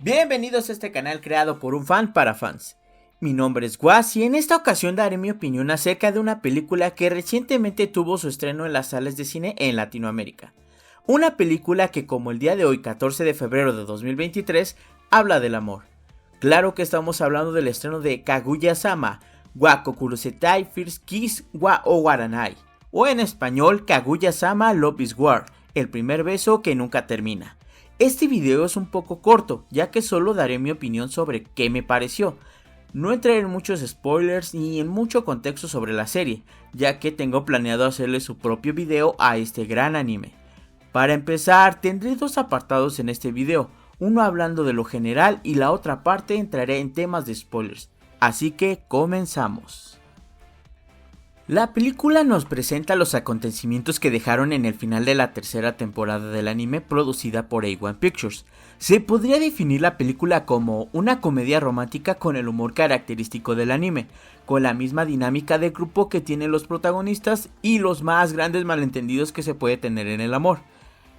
Bienvenidos a este canal creado por un fan para fans. Mi nombre es Guas y en esta ocasión daré mi opinión acerca de una película que recientemente tuvo su estreno en las salas de cine en Latinoamérica. Una película que, como el día de hoy, 14 de febrero de 2023, habla del amor. Claro que estamos hablando del estreno de Kaguya-sama wa Kokurusetai First Kiss wa Owaranai, o en español Kaguya-sama Love is War, el primer beso que nunca termina. Este video es un poco corto, ya que solo daré mi opinión sobre qué me pareció. No entraré en muchos spoilers ni en mucho contexto sobre la serie, ya que tengo planeado hacerle su propio video a este gran anime. Para empezar, tendré dos apartados en este video, uno hablando de lo general y la otra parte entraré en temas de spoilers. Así que comenzamos. La película nos presenta los acontecimientos que dejaron en el final de la tercera temporada del anime producida por A1 Pictures. Se podría definir la película como una comedia romántica con el humor característico del anime, con la misma dinámica de grupo que tienen los protagonistas y los más grandes malentendidos que se puede tener en el amor.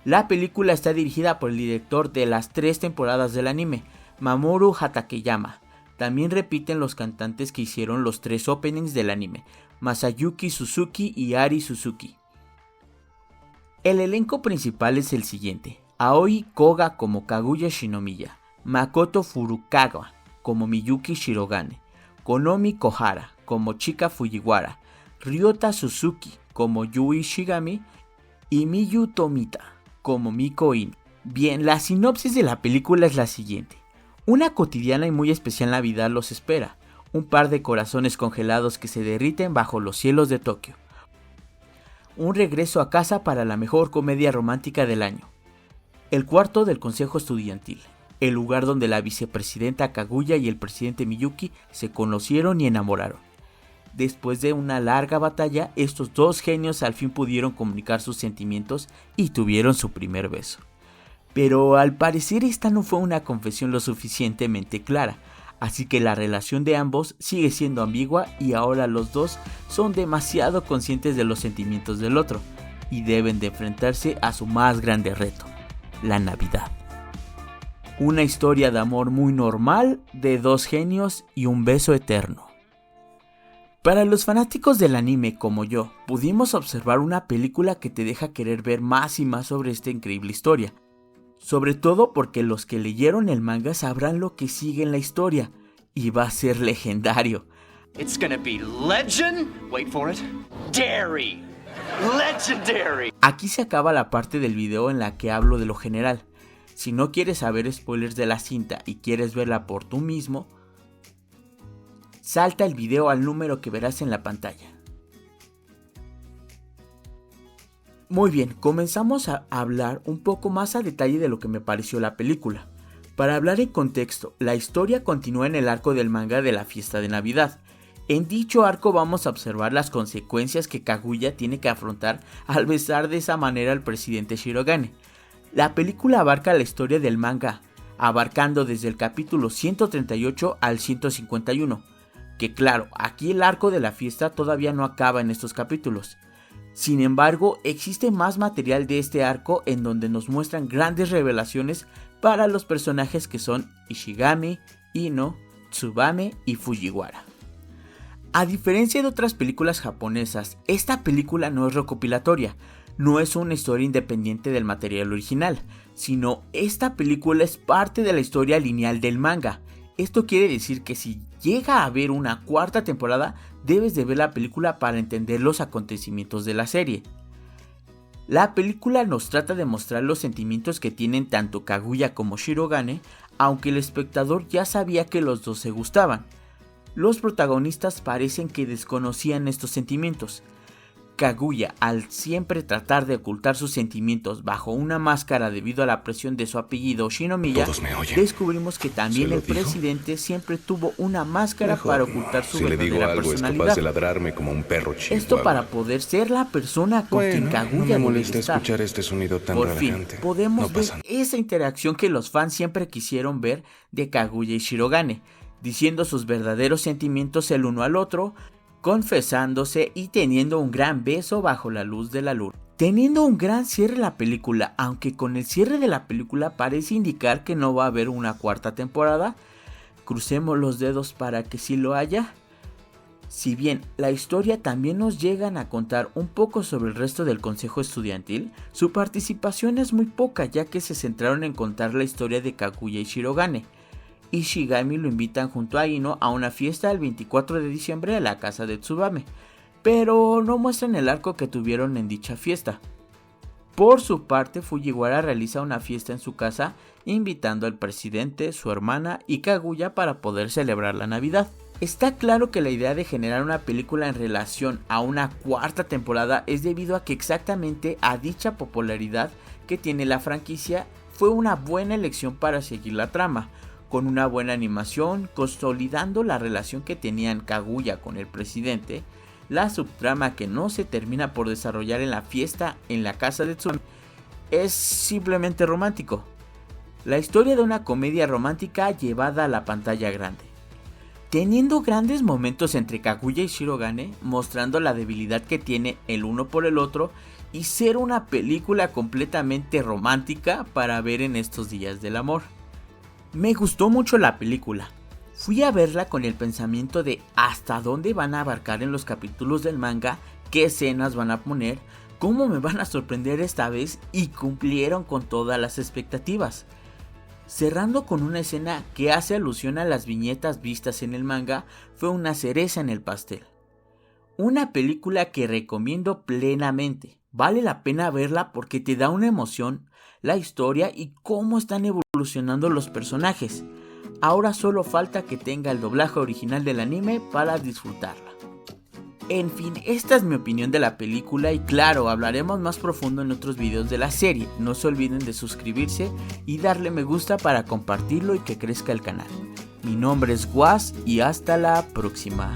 La película está dirigida por el director de las 3 temporadas del anime, Mamoru Hatakeyama. También repiten los cantantes que hicieron los 3 openings del anime, Masayuki Suzuki y Ari Suzuki. El elenco principal es el siguiente: Aoi Koga como Kaguya Shinomiya, Makoto Furukawa como Miyuki Shirogane, Konomi Kohara como Chika Fujiwara, Ryota Suzuki como Yui Shigami y Miyu Tomita como Miko In. Bien, la sinopsis de la película es la siguiente. Una cotidiana y muy especial Navidad los espera, un par de corazones congelados que se derriten bajo los cielos de Tokio. Un regreso a casa para la mejor comedia romántica del año. El cuarto del consejo estudiantil, el lugar donde la vicepresidenta Kaguya y el presidente Miyuki se conocieron y enamoraron. Después de una larga batalla, estos dos genios al fin pudieron comunicar sus sentimientos y tuvieron su primer beso. Pero al parecer esta no fue una confesión lo suficientemente clara, así que la relación de ambos sigue siendo ambigua y ahora los dos son demasiado conscientes de los sentimientos del otro y deben de enfrentarse a su más grande reto, la Navidad. Una historia de amor muy normal, de dos genios y un beso eterno. Para los fanáticos del anime como yo, pudimos observar una película que te deja querer ver más y más sobre esta increíble historia. Sobre todo porque los que leyeron el manga sabrán lo que sigue en la historia y va a ser legendario. It's gonna be legend. Wait for it. Dairy. Legendary. Aquí se acaba la parte del video en la que hablo de lo general. Si no quieres saber spoilers de la cinta y quieres verla por tú mismo, salta el video al número que verás en la pantalla. Muy bien, comenzamos a hablar un poco más a detalle de lo que me pareció la película. Para hablar en contexto, la historia continúa en el arco del manga de la fiesta de Navidad. En dicho arco vamos a observar las consecuencias que Kaguya tiene que afrontar al besar de esa manera al presidente Shirogane. La película abarca la historia del manga, abarcando desde el capítulo 138 al 151, que claro, aquí el arco de la fiesta todavía no acaba en estos capítulos. Sin embargo, existe más material de este arco en donde nos muestran grandes revelaciones para los personajes que son Ishigami, Ino, Tsubame y Fujiwara. A diferencia de otras películas japonesas, esta película no es recopilatoria, no es una historia independiente del material original, sino esta película es parte de la historia lineal del manga. Esto quiere decir que si llega a haber una cuarta temporada, debes de ver la película para entender los acontecimientos de la serie. La película nos trata de mostrar los sentimientos que tienen tanto Kaguya como Shirogane, aunque el espectador ya sabía que los dos se gustaban. Los protagonistas parecen que desconocían estos sentimientos. Kaguya, al siempre tratar de ocultar sus sentimientos bajo una máscara debido a la presión de su apellido Shinomiya, descubrimos que también el presidente siempre tuvo una máscara para ocultar su verdadera personalidad. De ladrarme como un perro chihuahua. Esto para poder ser la persona con quien Kaguya debe estar. Escuchar este sonido tan Por fin, relajante. podemos ver esa interacción que los fans siempre quisieron ver de Kaguya y Shirogane, diciendo sus verdaderos sentimientos el uno al otro, confesándose y teniendo un gran beso bajo la luz de la luna. teniendo un gran cierre la película, aunque con el cierre de la película parece indicar que no va a haber una cuarta temporada. Crucemos los dedos para que sí lo haya. Si bien la historia también nos llegan a contar un poco sobre el resto del consejo estudiantil, su participación es muy poca, ya que se centraron en contar la historia de Kaguya y Shirogane. Y Shigami lo invitan junto a Ino a una fiesta el 24 de diciembre a la casa de Tsubame, pero no muestran el arco que tuvieron en dicha fiesta. Por su parte, Fujiwara realiza una fiesta en su casa, invitando al presidente, su hermana y Kaguya para poder celebrar la Navidad. Está claro que la idea de generar una película en relación a una cuarta temporada es debido a que exactamente a dicha popularidad que tiene la franquicia fue una buena elección para seguir la trama, con una buena animación, consolidando la relación que tenían Kaguya con el presidente, la subtrama que no se termina por desarrollar en la fiesta en la casa de Tsubame es simplemente romántico. La historia de una comedia romántica llevada a la pantalla grande, teniendo grandes momentos entre Kaguya y Shirogane, mostrando la debilidad que tiene el uno por el otro y ser una película completamente romántica para ver en estos días del amor. Me gustó mucho la película. Fui a verla con el pensamiento de hasta dónde van a abarcar en los capítulos del manga, qué escenas van a poner, cómo me van a sorprender esta vez, y cumplieron con todas las expectativas. Cerrando con una escena que hace alusión a las viñetas vistas en el manga, fue una cereza en el pastel. Una película que recomiendo plenamente. Vale la pena verla porque te da una emoción, la historia y cómo están evolucionando los personajes. Ahora solo falta que tenga el doblaje original del anime para disfrutarla. En fin, esta es mi opinión de la película y claro, hablaremos más profundo en otros videos de la serie. No se olviden de suscribirse y darle me gusta para compartirlo y que crezca el canal. Mi nombre es Guas y hasta la próxima.